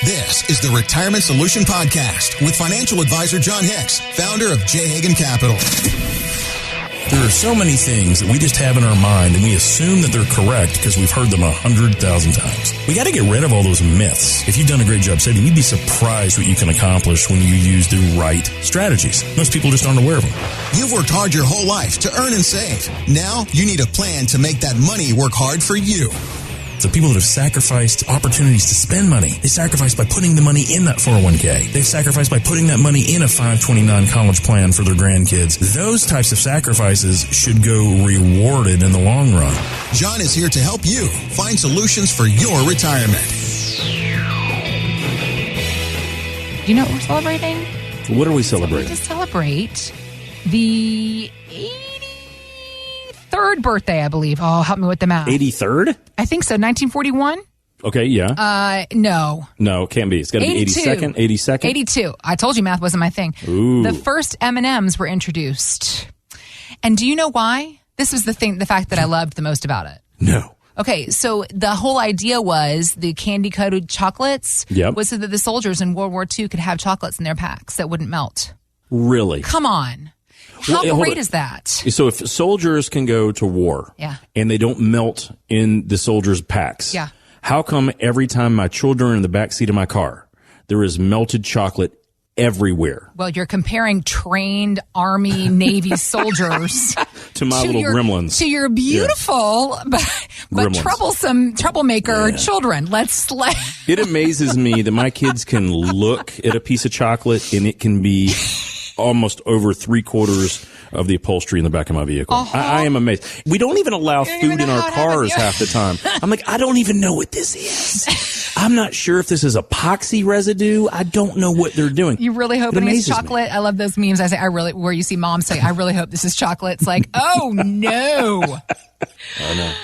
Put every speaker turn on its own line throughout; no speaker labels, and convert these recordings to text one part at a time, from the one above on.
This is the Retirement Solution Podcast with financial advisor John Hicks, founder of J. Hagan Capital.
There are so many things that we just have in our mind and we assume that they're correct because we've heard them 100,000 times. We got to get rid of all those myths. If you've done a great job saving, you'd be surprised what you can accomplish when you use the right strategies. Most people just aren't aware of them.
You've worked hard your whole life to earn and save. Now you need a plan to make that money work hard for you.
So people that have sacrificed opportunities to spend money, they sacrificed by putting the money in that 401k. They've sacrificed by putting that money in a 529 college plan for their grandkids. Those types of sacrifices should go rewarded in the long run.
John is here to help you find solutions for your retirement.
Do you know what we're celebrating?
What are we celebrating?
We just celebrate the 83rd birthday, I believe. Oh, help me with the math.
83rd?
I think so. 1941?
Okay, yeah.
No.
No, it can't be. It's got to be 82nd. 82nd?
82. I told you math wasn't my thing.
Ooh.
The first M&Ms were introduced. And do you know why? This was the fact that I loved the most about it.
No.
Okay, so the whole idea was the candy-coated chocolates was so that the soldiers in World War II could have chocolates in their packs that wouldn't melt.
Really?
Come on. How great is that?
So if soldiers can go to war and they don't melt in the soldiers' packs, how come every time my children are in the backseat of my car, there is melted chocolate everywhere?
Well, you're comparing trained Army, Navy soldiers
to my little gremlins.
To your beautiful but troublemaker children.
It amazes me that my kids can look at a piece of chocolate and it can be almost over 3/4 of the upholstery in the back of my vehicle. I am amazed. We don't even allow food in our cars half the time. I'm like, I don't even know what this is. I'm not sure if this is epoxy residue. I don't know what they're doing.
You really hope it's chocolate? I love those memes. I say, where you see moms say, I really hope this is chocolate. It's like, oh no.
I know.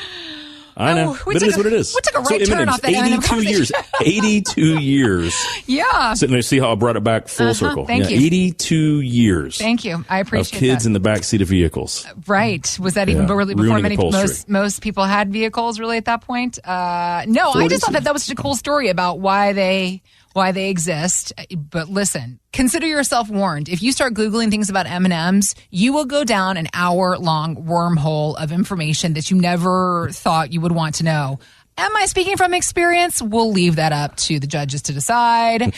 I know, but it is what it is.
We took a right turn off that
82 years. 82 years.
Yeah.
Sitting there, see how I brought it back full circle.
Thank you.
82 years.
Thank you. I appreciate that.
Of kids in the backseat of vehicles.
Right. Was that even really before most people had vehicles really at that point? No, I just thought that was such a cool story about why they exist. But listen, consider yourself warned. If you start Googling things about M&Ms, you will go down an hour-long wormhole of information that you never thought you would want to know. Am I speaking from experience? We'll leave that up to the judges to decide.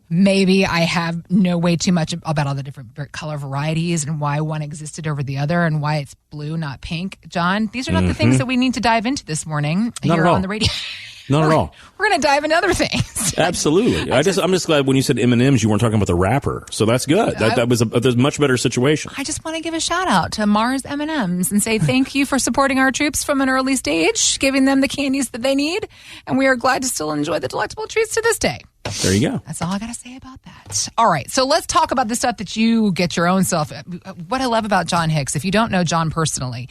Maybe I know way too much about all the different color varieties and why one existed over the other and why it's blue, not pink. John, these are not the things that we need to dive into this morning here on the radio.
Not at all.
We're going to dive into other things.
Absolutely. I'm just glad when you said M&Ms, you weren't talking about the wrapper. So that's good. That was a much better situation.
I just want to give a shout out to Mars M&Ms and say thank you for supporting our troops from an early stage, giving them the candies that they need. And we are glad to still enjoy the delectable treats to this day.
There you go.
That's all I got to say about that. All right. So let's talk about the stuff that you get your own self. What I love about John Hicks, if you don't know John personally,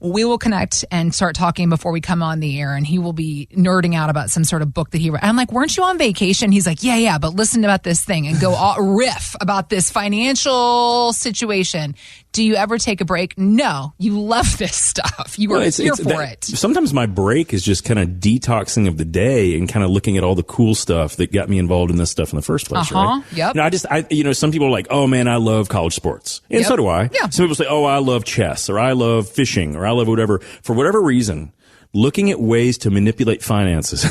we will connect and start talking before we come on the air, and he will be nerding out about some sort of book that he read. I'm like, weren't you on vacation? He's like, yeah, but listen about this thing and go riff about this financial situation. Do you ever take a break? No. You love this stuff. You are here for it. Sometimes
my break is just kind of detoxing of the day and kind of looking at all the cool stuff that got me involved in this stuff in the first place, right?
Yep.
Some people are like, oh man, I love college sports. And so do I. Yeah. Some people say, oh, I love chess, or I love fishing, or I love whatever. For whatever reason, looking at ways to manipulate finances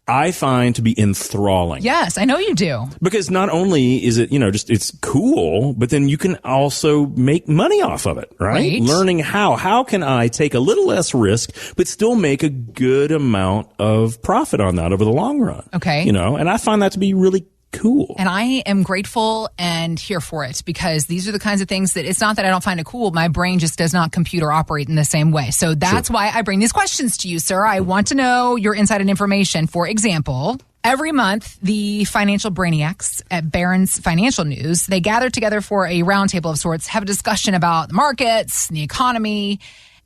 I find to be enthralling.
Yes, I know you do.
Because not only is it, it's cool, but then you can also make money off of it, right? Learning how can I take a little less risk, but still make a good amount of profit on that over the long run.
Okay.
And I find that to be really cool.
And I am grateful and here for it because these are the kinds of things that it's not that I don't find it cool. My brain just does not compute or operate in the same way. So that's why I bring these questions to you, sir. I want to know your insight and information. For example, every month, the financial brainiacs at Barron's Financial News, they gather together for a roundtable of sorts, have a discussion about the markets, the economy.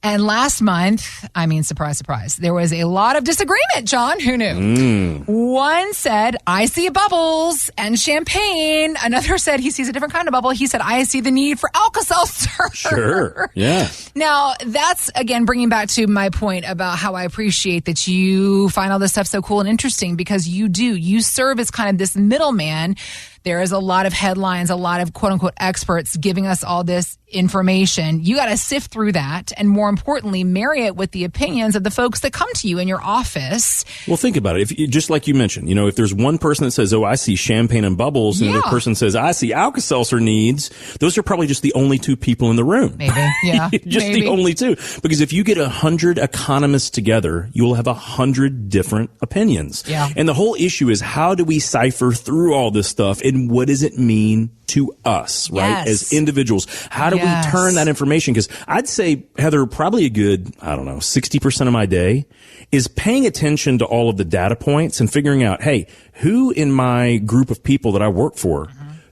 And last month, I mean, surprise, surprise, there was a lot of disagreement, John. Who knew? One said, I see bubbles and champagne. Another said he sees a different kind of bubble. He said, I see the need for Alka-Seltzer.
Sure, yeah.
Now, that's, again, bringing back to my point about how I appreciate that you find all this stuff so cool and interesting, because you do. You serve as kind of this middleman. There is a lot of headlines, a lot of quote-unquote experts giving us all this information. You got to sift through that and, more importantly, marry it with the opinions of the folks that come to you in your office.
Well, think about it. Just like you mentioned, if there's one person that says, oh, I see champagne and bubbles, and another person says, I see Alka-Seltzer needs, those are probably just the only two people in the room.
Maybe, yeah.
Just the only two. Because if you get 100 economists together, you will have 100 different opinions.
Yeah.
And the whole issue is, how do we cipher through all this stuff, and what does it mean to us, right?
Yes.
As individuals? How do we turn that information? Because I'd say, Heather, probably a good, 60% of my day is paying attention to all of the data points and figuring out, hey, who in my group of people that I work for,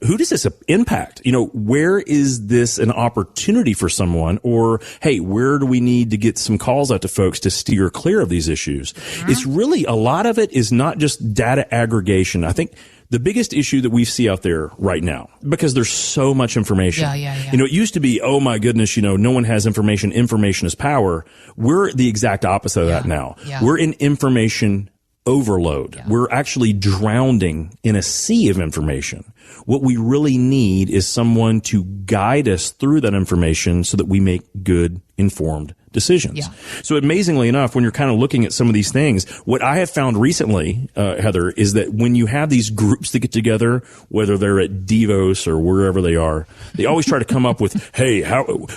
who does this impact? Where is this an opportunity for someone? Or, hey, where do we need to get some calls out to folks to steer clear of these issues? It's really, a lot of it is not just data aggregation. I think the biggest issue that we see out there right now, because there's so much information. It used to be, oh my goodness, no one has information. Information is power. We're the exact opposite of that now. We're in information overload. We're actually drowning in a sea of information. What we really need is someone to guide us through that information so that we make good, informed decisions. So amazingly enough, when you're kind of looking at some of these things, what I have found recently, Heather, is that when you have these groups that get together, whether they're at Davos or wherever they are, they always try to come up with, hey,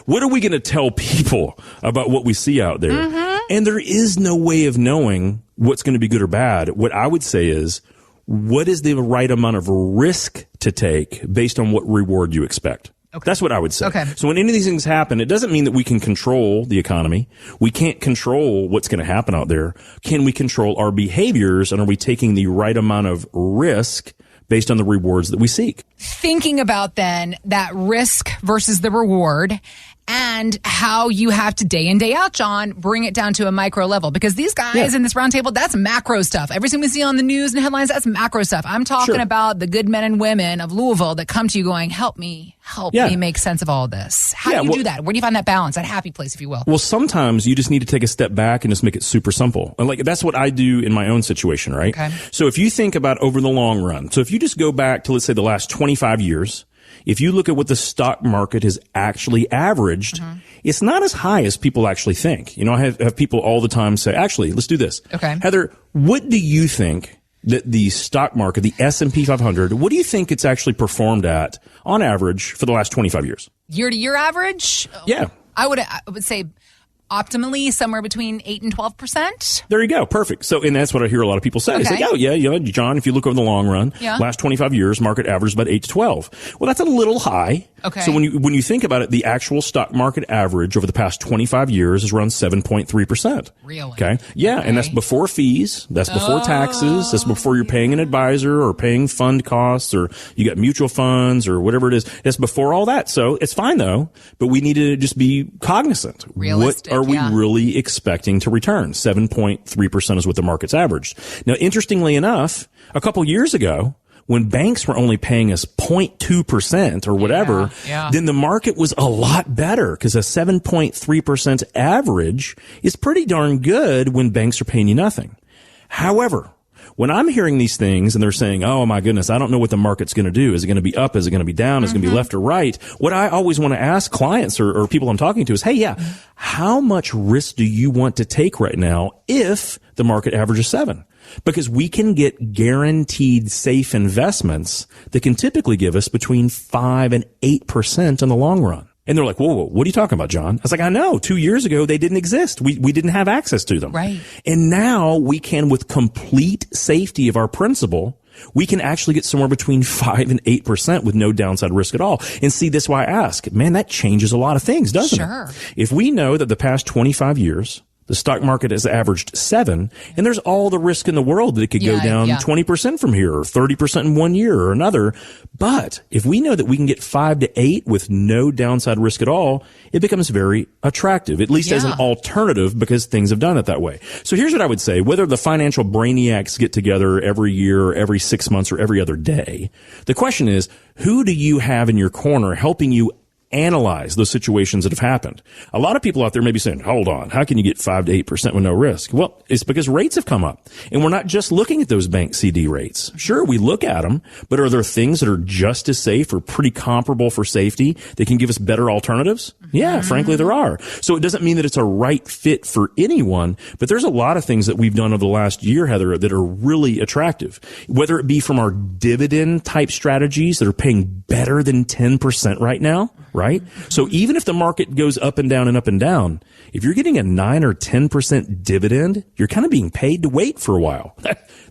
what are we going to tell people about what we see out there? And there is no way of knowing what's going to be good or bad. What I would say is, what is the right amount of risk to take based on what reward you expect? That's what I would say. So when any of these things happen, it doesn't mean that we can control the economy. We can't control what's going to happen out there. Can we control our behaviors, and are we taking the right amount of risk based on the rewards that we seek?
Thinking about then that risk versus the reward, and how you have to day in, day out, John, bring it down to a micro level. Because these guys in this roundtable, that's macro stuff. Everything we see on the news and headlines, that's macro stuff. I'm talking about the good men and women of Louisville that come to you going, help me make sense of all this. How do you do that? Where do you find that balance, that happy place, if you will?
Well, sometimes you just need to take a step back and just make it super simple. And that's what I do in my own situation, right? So if you think about over the long run, so if you just go back to, let's say, the last 25 years, if you look at what the stock market has actually averaged, it's not as high as people actually think. I have people all the time say, actually, let's do this. Heather, what do you think that the stock market, the S&P 500, what do you think it's actually performed at on average for the last 25 years?
Year to year average?
Yeah.
I would say optimally somewhere between 8 and 12%.
There you go. Perfect. So, and that's what I hear a lot of people say. It's like, oh yeah, John, if you look over the long run, last 25 years, market average about 8 to 12. Well, that's a little high. So when you think about it, the actual stock market average over the past 25 years is around 7.3%.
Really?
Okay. Yeah. And that's before fees. That's before taxes. That's before you're paying an advisor or paying fund costs, or you got mutual funds or whatever it is. That's before all that. So it's fine though, but we need to just be cognizant.
Realistic.
What are we really expecting to return? 7.3% is what the market's averaged. Now, interestingly enough, a couple years ago, when banks were only paying us 0.2% or whatever, then the market was a lot better, because a 7.3% average is pretty darn good when banks are paying you nothing. However, when I'm hearing these things and they're saying, oh my goodness, I don't know what the market's going to do. Is it going to be up? Is it going to be down? Is it going to be left or right? What I always want to ask clients or people I'm talking to is, hey, how much risk do you want to take right now if the market averages 7? Because we can get guaranteed safe investments that can typically give us between 5 and 8% in the long run. And they're like, whoa, what are you talking about, John? I was like, I know. 2 years ago, they didn't exist. We didn't have access to them.
Right.
And now we can, with complete safety of our principal, we can actually get somewhere between 5 and 8% with no downside risk at all. And see, that's why I ask, man, that changes a lot of things, doesn't it? If we know that the past 25 years, The stock market has averaged 7, and there's all the risk in the world that it could go down 20% from here or 30% in 1 year or another. But if we know that we can get 5 to 8 with no downside risk at all, it becomes very attractive, at least as an alternative, because things have done it that way. So here's what I would say. Whether the financial brainiacs get together every year or every 6 months or every other day, the question is, who do you have in your corner helping you analyze those situations that have happened? A lot of people out there may be saying, hold on, how can you get 5 to 8% with no risk? Well, it's because rates have come up, and we're not just looking at those bank CD rates. Sure, we look at them, but are there things that are just as safe or pretty comparable for safety that can give us better alternatives? Yeah, frankly, there are. So it doesn't mean that it's a right fit for anyone, but there's a lot of things that we've done over the last year, Heather, that are really attractive, whether it be from our dividend type strategies that are paying better than 10% right now. Right? So even if the market goes up and down and up and down, if you're getting a 9 or 10% dividend, you're kind of being paid to wait for a while.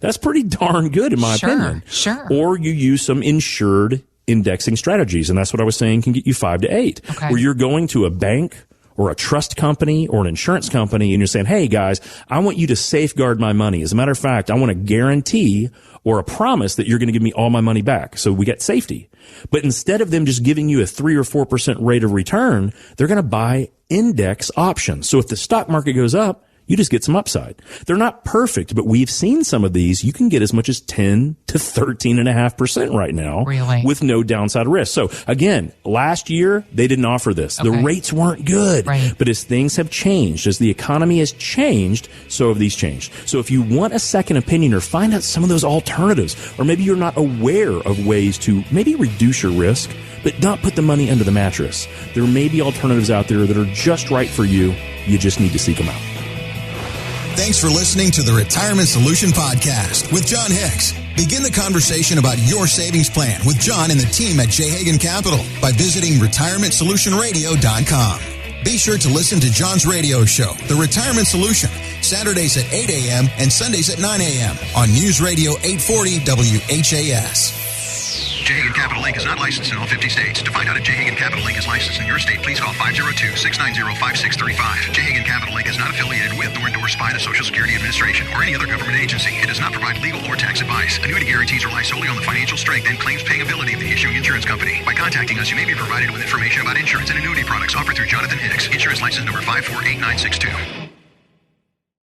That's pretty darn good in my opinion.
Sure.
Or you use some insured indexing strategies. And that's what I was saying can get you 5 to 8, where you're going to a bank or a trust company or an insurance company and you're saying, hey guys, I want you to safeguard my money. As a matter of fact, I want a guarantee or a promise that you're going to give me all my money back. So we get safety. But instead of them just giving you a 3 or 4% rate of return, they're going to buy index options. So if the stock market goes up, you just get some upside. They're not perfect, but we've seen some of these. You can get as much as 10 to 13.5% right now with no downside risk. So again, last year, they didn't offer this. The rates weren't good. But as things have changed, as the economy has changed, so have these changed. So if you want a second opinion or find out some of those alternatives, or maybe you're not aware of ways to maybe reduce your risk, but not put the money under the mattress, there may be alternatives out there that are just right for you. You just need to seek them out.
Thanks for listening to the Retirement Solution Podcast with John Hicks. Begin the conversation about your savings plan with John and the team at J. Hagan Capital by visiting retirementsolutionradio.com. Be sure to listen to John's radio show, The Retirement Solution, Saturdays at 8 a.m. and Sundays at 9 a.m. on News Radio 840 WHAS.
J. Hagan Capital Inc. is not licensed in all 50 states. To find out if J. Hagan Capital Inc. is licensed in your state, please call 502-690-5635. J. Hagan Capital Inc. is not affiliated with nor endorsed by the Social Security Administration or any other government agency. It does not provide legal or tax advice. Annuity guarantees rely solely on the financial strength and claims paying ability of the issuing insurance company. By contacting us, you may be provided with information about insurance and annuity products offered through Jonathan Hicks, insurance license number 548962.